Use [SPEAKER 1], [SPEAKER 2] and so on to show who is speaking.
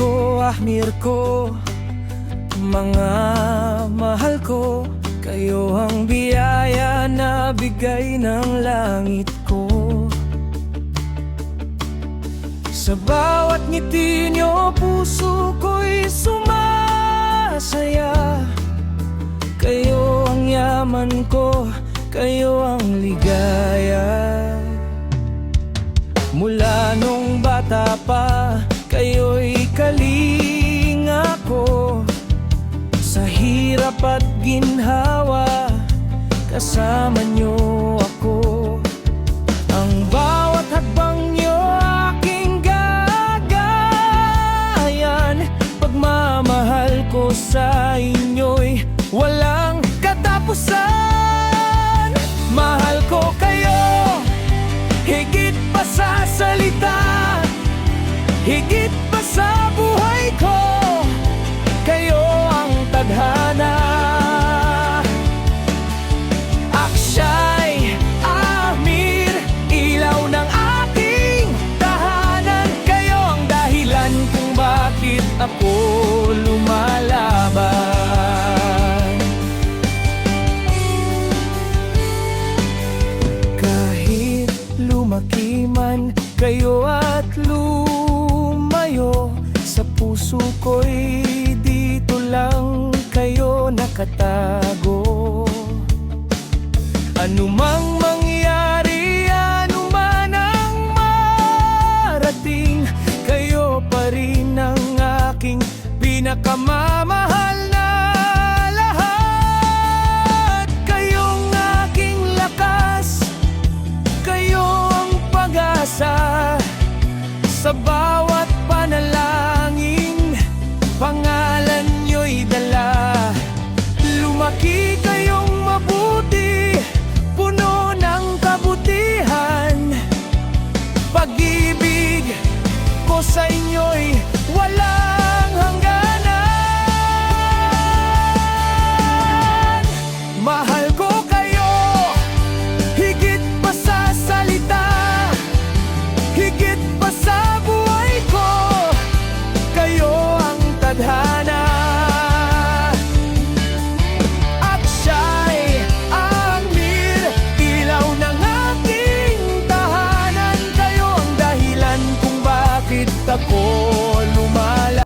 [SPEAKER 1] ko, ahmir ko, mga mahal ko, kayo ang biyaya na bigay ng langit ko. Sa bawat ngiti nyo, puso ko'y sumasaya. Kayo ang yaman ko, kayo ang ligaya. Mula nung bata pa, kayo'y kalinga ko. Sa hirap at ginhawa, kasama nyo ako. Ang bawat hakbang nyo aking gagayan. Pagmamahal ko sa inyo'y walang katapusan. Mahal ko kayo, higit pa sa salita, higit pa sa buhay ko. Kayo ang tadhana. Aksya'y ahmir, ilaw ng aking tahanan. Kayo ang dahilan kung bakit ako lumalaban. Kahit lumaki man kayo at lumayo, sa puso ko'y dito lang kayo nakatago. Anumang mangyari, anuman ang marating, kayo pa rin ang aking pinakamahal.